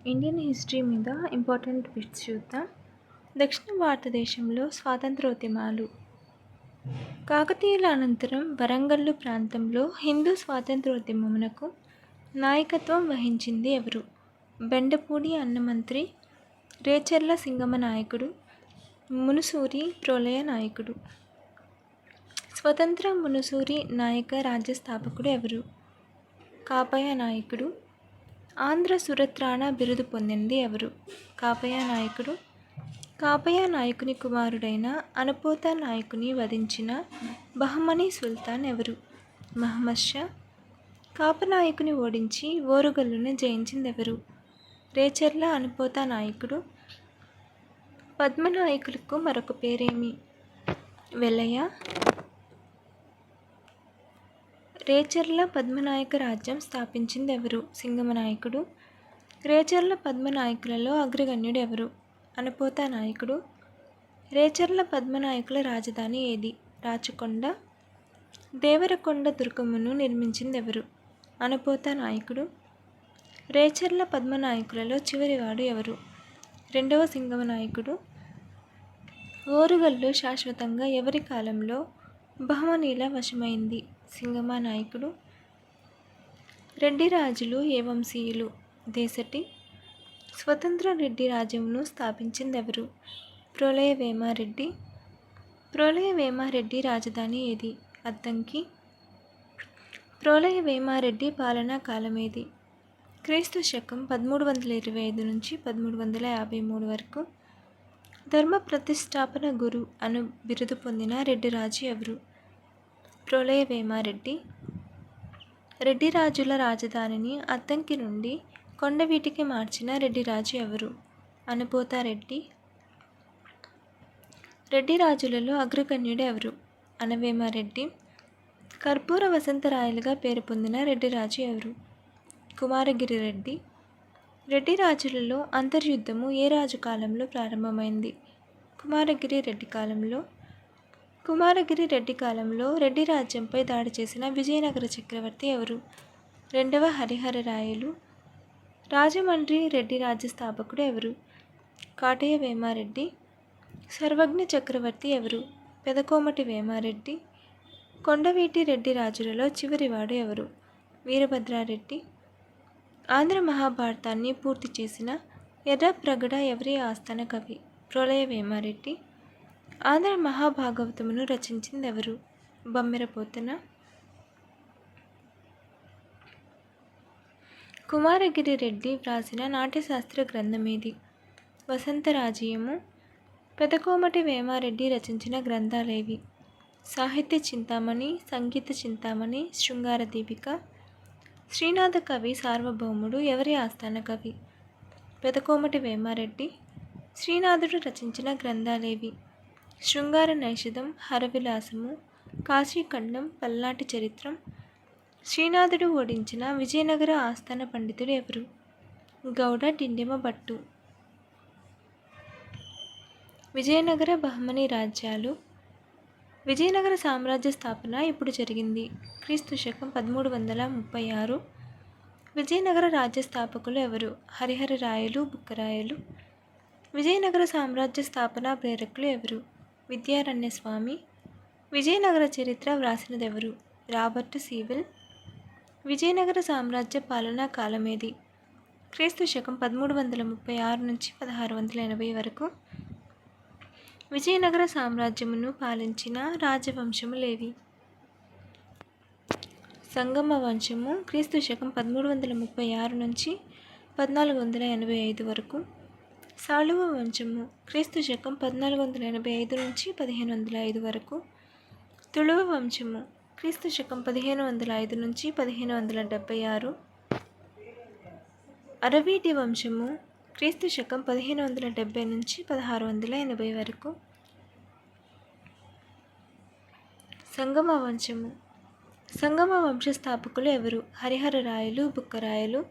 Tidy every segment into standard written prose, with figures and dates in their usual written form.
Indian history మీద important bits చూద్దాం. దక్షిణ భారతదేశంలో స్వాతంత్రోద్యమాలు. కాకతీయుల అనంతరం వరంగల్లు ప్రాంతంలో హిందూ స్వాతంత్రోద్యమమునకు నాయకత్వం వహించింది ఎవరు? బెండపూడి అన్నమంత్రి, రేచర్ల సింగమ నాయకుడు, మునుసూరి ప్రోలయ నాయకుడు. స్వతంత్ర మునుసూరి నాయక రాజ్య స్థాపకుడు ఎవరు? కాపయ నాయకుడు. ఆంధ్ర సురత్రాణ బిరుదు పొందింది ఎవరు? కాపయ నాయకుడు. కాపయ నాయకుని కుమారుడైన అనపోత నాయకుని వధించిన బహమనీ సుల్తాన్ ఎవరు? మహమ్మద్ షా. కాపనాయకుని ఓడించి ఓరుగల్లును జయించింది ఎవరు? రేచర్ల అనపోత నాయకుడు. పద్మనాయకులకు మరొక పేరేమి? వెలయ. రేచర్ల పద్మనాయక రాజ్యం స్థాపించింది ఎవరు? సింగమ నాయకుడు. రేచర్ల పద్మనాయకులలో అగ్రగణ్యుడు ఎవరు? అనపోత నాయకుడు. రేచర్ల పద్మనాయకుల రాజధాని ఏది? రాచకొండ. దేవరకొండ దుర్గమును నిర్మించింది ఎవరు? అనపోత నాయకుడు. రేచర్ల పద్మనాయకులలో చివరివాడు ఎవరు? రెండవ సింగమ నాయకుడు. ఓరుగల్లు శాశ్వతంగా ఎవరి కాలంలో బహమనీల వశమైంది? సింగమ నాయకుడు. రెడ్డి రాజులు ఏ వంశీయులు? దేశటి. స్వతంత్ర రెడ్డి రాజ్యమును స్థాపించింది ఎవరు? ప్రోలయ వేమారెడ్డి. ప్రోలయ వేమారెడ్డి రాజధాని ఏది? అద్దంకి. ప్రోలయ వేమారెడ్డి పాలనా కాలమేది? క్రీస్తు శకం 1325 నుంచి 1353 వరకు. ధర్మ ప్రతిష్టాపన గురు అను బిరుదు పొందిన రెడ్డి రాజు ఎవరు? ప్రోలయ వేమారెడ్డి. రెడ్డి రాజుల రాజధానిని అద్దంకి నుండి కొండవీటికి మార్చిన రెడ్డి రాజు ఎవరు? అనపోత రెడ్డి. రెడ్డి రాజులలో అగ్రగణ్యుడు ఎవరు? అనవేమారెడ్డి. కర్పూర వసంతరాయలుగా పేరు పొందిన రెడ్డి రాజు ఎవరు? కుమారగిరి రెడ్డి. రెడ్డి రాజులలో అంతర్యుద్ధము ఏ రాజు కాలంలో ప్రారంభమైంది? కుమారగిరి రెడ్డి కాలంలో. కుమారగిరి రెడ్డి కాలంలో రెడ్డి రాజ్యంపై దాడి చేసిన విజయనగర చక్రవర్తి ఎవరు? రెండవ హరిహరరాయలు. రాజమండ్రి రెడ్డి రాజ్య స్థాపకుడు ఎవరు? కాటయ్య వేమారెడ్డి. సర్వజ్ఞ చక్రవర్తి ఎవరు? పెదకోమటి వేమారెడ్డి. కొండవీటి రెడ్డి రాజులలో చివరివాడు ఎవరు? వీరభద్రారెడ్డి. ఆంధ్ర మహాభారతాన్ని పూర్తి చేసిన ఎర్రప్రగడ ఎవరి ఆస్థాన కవి? ప్రోలయ వేమారెడ్డి. ఆంధ్ర మహాభాగవతమును రచించింది ఎవరు? బమ్మెరపోతన. కుమారగిరి రెడ్డి వ్రాసిన నాట్యశాస్త్ర గ్రంథమేది? వసంతరాజీయము. పెదకోమటి వేమారెడ్డి రచించిన గ్రంథాలేవి? సాహిత్య చింతామణి, సంగీత చింతామణి, శృంగార దీపిక. శ్రీనాథ కవి సార్వభౌముడు ఎవరి ఆస్థాన కవి? పెదకోమటి వేమారెడ్డి. శ్రీనాథుడు రచించిన గ్రంథాలేవి? శృంగార నైషధం, హరవిలాసము, కాశీఖండం, పల్నాటి చరిత్రం. శ్రీనాథుడు ఓడించిన విజయనగర ఆస్థాన పండితుడు ఎవరు? గౌడ డిండిమ భట్టు. విజయనగర బహమనీ రాజ్యాలు. విజయనగర సామ్రాజ్య స్థాపన ఇప్పుడు జరిగింది? క్రీస్తు శకం 1336. విజయనగర రాజ్య స్థాపకులు ఎవరు? హరిహరరాయలు, బుక్కరాయలు. విజయనగర సామ్రాజ్య స్థాపన ప్రేరకులు ఎవరు? విద్యారణ్య స్వామి. విజయనగర చరిత్ర వ్రాసినదెవరు? Robert Sewell. విజయనగర సామ్రాజ్య పాలనా కాలమేది? క్రీస్తు శకం 1336 నుంచి 1680 వరకు. విజయనగర సామ్రాజ్యమును పాలించిన రాజవంశములేవి? సంగమ వంశము క్రీస్తు శకం 1336 నుంచి 1485 వరకు. సాళువ వంశము క్రీస్తు శకం 1485 నుంచి 1505 వరకు. తుళువ వంశము క్రీస్తు శకం 1505 నుంచి 1576. అరవీటి వంశము క్రీస్తు శకం 1570 నుంచి 1680 వరకు. సంగమ వంశము. సంగమ వంశస్థాపకులు ఎవరు? హరిహరరాయలు, బుక్కరాయలు.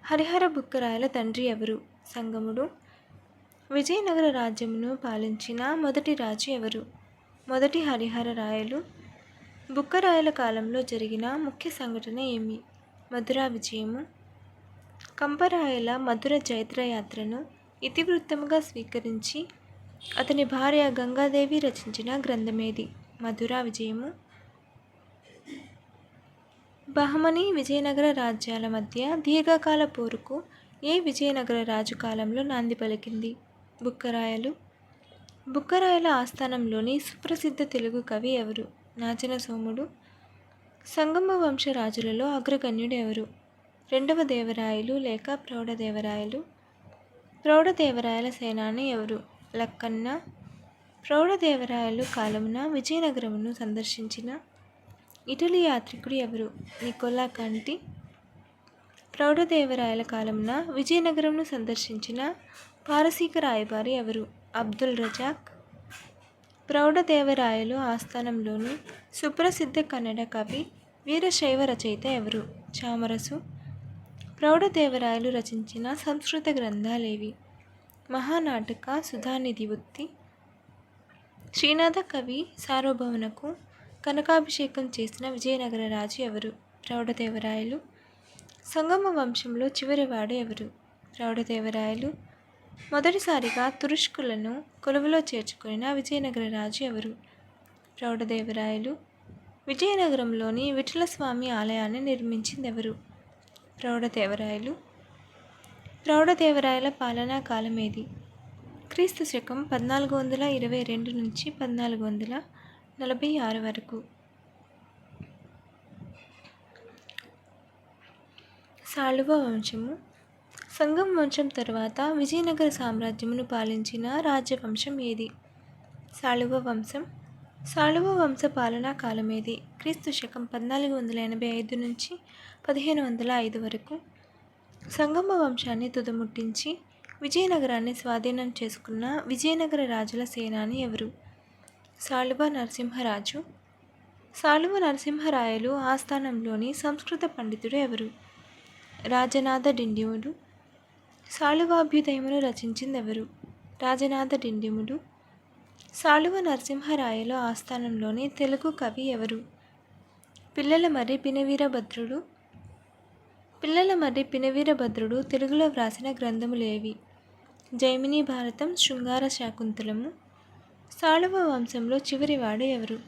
హరిహర బుక్కరాయల తండ్రి ఎవరు? సంగముడు. విజయనగర రాజ్యమును పాలించిన మొదటి రాజు ఎవరు? మొదటి హరిహరరాయలు. బుక్కరాయల కాలంలో జరిగిన ముఖ్య సంఘటన ఏమి? మధురా విజయము. కంపరాయల మధుర జైత్రయాత్రను ఇతివృత్తముగా స్వీకరించి అతని భార్య గంగాదేవి రచించిన గ్రంథమేది? మధురా విజయము. బహమనీ విజయనగర రాజ్యాల మధ్య దీర్ఘకాల పోరుకు ఏ విజయనగర రాజు కాలంలో నాంది పలికింది? బుక్కరాయలు. బుక్కరాయల ఆస్థానంలోని సుప్రసిద్ధ తెలుగు కవి ఎవరు? నాచన సోముడు. సంగమ వంశ రాజులలో అగ్రగణ్యుడు ఎవరు? రెండవ దేవరాయలు లేక ప్రౌఢదేవరాయలు. ప్రౌఢదేవరాయల సేనాని ఎవరు? లక్కన్న. ప్రౌఢదేవరాయలు కాలమున విజయనగరమును సందర్శించిన ఇటలీ యాత్రికుడు ఎవరు? నికోలా కంటి. ప్రౌఢదేవరాయల కాలమున విజయనగరంను సందర్శించిన పారసీక రాయబారి ఎవరు? అబ్దుల్ రజాక్. ప్రౌఢదేవరాయలు ఆస్థానంలోని సుప్రసిద్ధ కన్నడ కవి వీరశైవ రచయిత ఎవరు? చామరసు. ప్రౌఢదేవరాయలు రచించిన సంస్కృత గ్రంథాలేవి? మహానాటక, సుధానిధి ఉత్తి. శ్రీనాథ కవి సార్వభౌమునకు కనకాభిషేకం చేసిన విజయనగర రాజు ఎవరు? ప్రౌఢదేవరాయలు. సంగమ వంశంలో చివరివాడు ఎవరు? ప్రౌఢదేవరాయలు. మొదటిసారిగా తురుష్కులను కొలువులో చేర్చుకున్న విజయనగర రాజు ఎవరు? ప్రౌఢదేవరాయలు. విజయనగరంలోని విఠలస్వామి ఆలయాన్ని నిర్మించింది ఎవరు? ప్రౌఢదేవరాయలు. ప్రౌఢదేవరాయల పాలనా కాలమేది? క్రీస్తు శకం 1422 నుంచి 1446 వరకు. సాళువ వంశము. సంగం వంశం తరువాత విజయనగర సామ్రాజ్యమును పాలించిన రాజ్యవంశం ఏది? సాళువ వంశం. సాళువ వంశ పాలనా కాలమేది? క్రీస్తు శకం 1485 నుంచి 1505 వరకు. సంగమ వంశాన్ని తుదముట్టించి విజయనగరాన్ని స్వాధీనం చేసుకున్న విజయనగర రాజుల సేనాని ఎవరు? సాళువ నరసింహరాజు. సాళువ నరసింహరాయలు ఆస్థానంలోని సంస్కృత పండితుడు ఎవరు? రాజనాథ డిండిముడు. సాళువాభ్యుదయమును రచించింది ఎవరు? రాజనాథ డిండిముడు. సాళువ నరసింహరాయలు ఆస్థానంలోని తెలుగు కవి ఎవరు? పిల్లలమర్రి పినవీరభద్రుడు. పిల్లలమర్రి పినవీరభద్రుడు తెలుగులో వ్రాసిన గ్రంథములేవి? జైమిని భారతం, శృంగార శాకుంతలము. సాళువ వంశంలో చివరివాడు ఎవరు?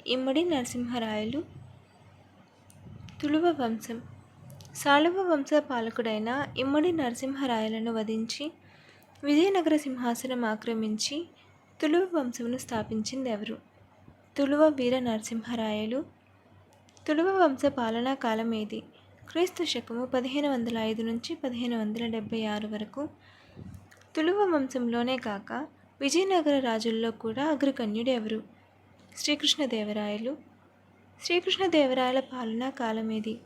ఇమ్మడి నరసింహరాయలు. తుళువ వంశం. సాళువ వంశ పాలకుడైన ఇమ్మడి నరసింహరాయలను వధించి విజయనగర సింహాసనం ఆక్రమించి తుళువ వంశమును స్థాపించింది ఎవరు? తుళువ వీర నరసింహరాయలు. తుళువ వంశ పాలనా కాలం ఏది? క్రీస్తు శకము 1505 నుంచి 1576 వరకు. తుళువ వంశంలోనే కాక విజయనగర రాజుల్లో కూడా అగ్రగణ్యుడు ఎవరు? శ్రీకృష్ణదేవరాయలు. శ్రీకృష్ణదేవరాయల పాలనా కాలమేది?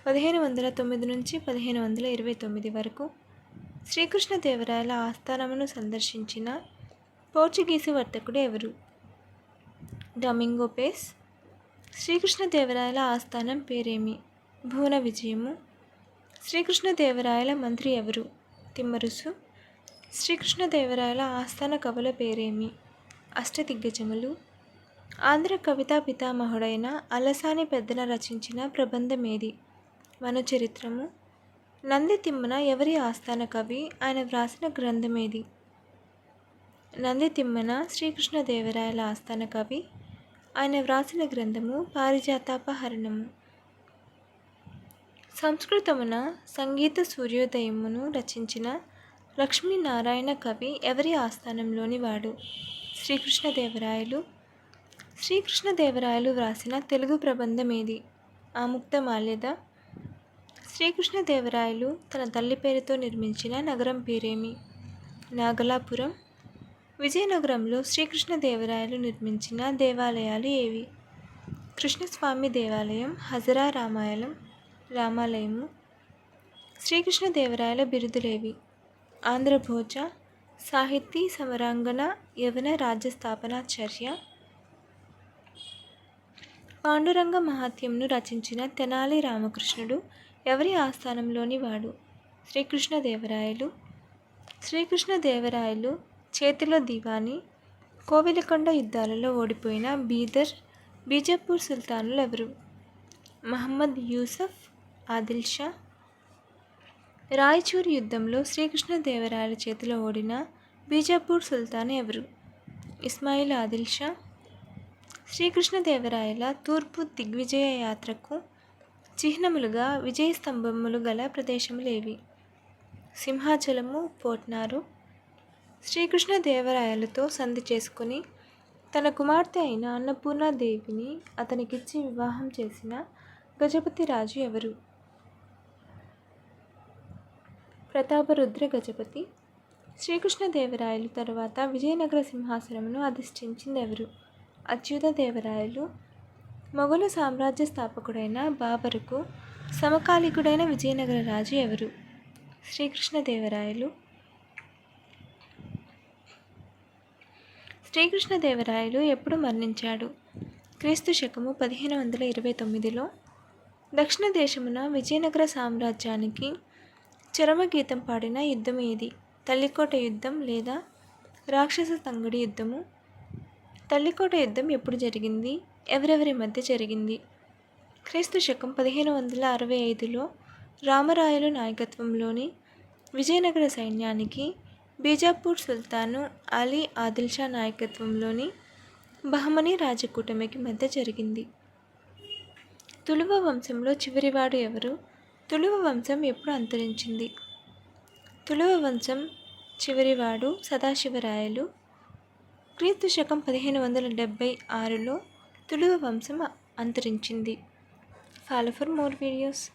1509 నుంచి 1529 వరకు. శ్రీకృష్ణదేవరాయల ఆస్థానమును సందర్శించిన పోర్చుగీసు వర్తకుడు ఎవరు? Domingo Paes. శ్రీకృష్ణదేవరాయల ఆస్థానం పేరేమి? భువన విజయము. శ్రీకృష్ణదేవరాయల మంత్రి ఎవరు? తిమ్మరుసు. శ్రీకృష్ణదేవరాయల ఆస్థాన కవుల పేరేమి? అష్టదిగ్గజములు. ఆంధ్ర కవితా పితామహుడైన అలసాని పెద్దన రచించిన ప్రబంధమేది? వనచరిత్రము. నంది తిమ్మన ఎవరి ఆస్థాన కవి? ఆయన వ్రాసిన గ్రంథమేది? నంది తిమ్మన శ్రీకృష్ణదేవరాయల ఆస్థాన కవి. ఆయన వ్రాసిన గ్రంథము పారిజాతాపహరణము. సంస్కృతమున సంగీత సూర్యోదయమును రచించిన లక్ష్మీనారాయణ కవి ఎవరి ఆస్థానంలోని వాడు? శ్రీకృష్ణదేవరాయలు. శ్రీకృష్ణదేవరాయలు వ్రాసిన తెలుగు ప్రబంధమేది? ఆముక్తమాల్యద. శ్రీకృష్ణదేవరాయలు తన తల్లి పేరుతో నిర్మించిన నగరం పేరేమి? నాగలాపురం. విజయనగరంలో శ్రీకృష్ణదేవరాయలు నిర్మించిన దేవాలయాలు ఏవి? కృష్ణస్వామి దేవాలయం, హజరా రామాలయము. శ్రీకృష్ణదేవరాయల బిరుదులేవి? ఆంధ్రభోజ, సాహితీ సమరాంగణ, యవన రాజ్యస్థాపనాచార్య. పాండురంగ మహాత్యంను రచించిన తెనాలి రామకృష్ణుడు ఎవరి ఆస్థానంలోని వాడు? శ్రీకృష్ణదేవరాయలు. శ్రీకృష్ణదేవరాయలు చేతిలో దివాని, కోవిలకొండ యుద్ధాలలో ఓడిపోయిన బీజాపూర్ సుల్తానులు ఎవరు? మహమ్మద్ యూసఫ్, ఆదిల్ షా. రాయచూరు యుద్ధంలో శ్రీకృష్ణదేవరాయల చేతిలో ఓడిన బీజాపూర్ సుల్తాన్ ఎవరు? ఇస్మాయిల్ ఆదిల్ షా. శ్రీకృష్ణదేవరాయల తూర్పు దిగ్విజయ యాత్రకు చిహ్నములుగా విజయ స్తంభములు గల ప్రదేశములేవి? సింహాచలము, పోట్నారు. శ్రీకృష్ణదేవరాయలతో సంధి చేసుకుని తన కుమార్తె అయిన అన్నపూర్ణాదేవిని అతనికిచ్చి వివాహం చేసిన గజపతి రాజు ఎవరు? ప్రతాపరుద్ర గజపతి. శ్రీకృష్ణదేవరాయలు తరువాత విజయనగర సింహాసనమును అధిష్ఠించింది ఎవరు? అచ్యుతదేవరాయలు. మొఘలు సామ్రాజ్య స్థాపకుడైన బాబరుకు సమకాలీకుడైన విజయనగర రాజు ఎవరు? శ్రీకృష్ణదేవరాయలు. శ్రీకృష్ణదేవరాయలు ఎప్పుడు మరణించాడు? క్రీస్తు శకము 1529లో. దక్షిణ దేశమున విజయనగర సామ్రాజ్యానికి చరమగీతం పాడిన యుద్ధం ఏది? తల్లికోట యుద్ధం లేదా రాక్షస తంగడి యుద్ధము? తల్లికోట యుద్ధం ఎప్పుడు జరిగింది? ఎవరెవరి మధ్య జరిగింది? క్రీస్తు శకం 1565లో రామరాయలు నాయకత్వంలోని విజయనగర సైన్యానికి బీజాపూర్ సుల్తాను అలీ ఆదిల్ షా నాయకత్వంలోని బహమనీ రాజకూటమికి మధ్య జరిగింది. తుళువ వంశంలో చివరివాడు ఎవరు? తుళువ వంశం ఎప్పుడు అంతరించింది? తుళువ వంశం చివరివాడు సదాశివరాయలు. క్రీస్తు శకం 1576లో తుళువ వంశం అంతరించింది. Follow for more videos.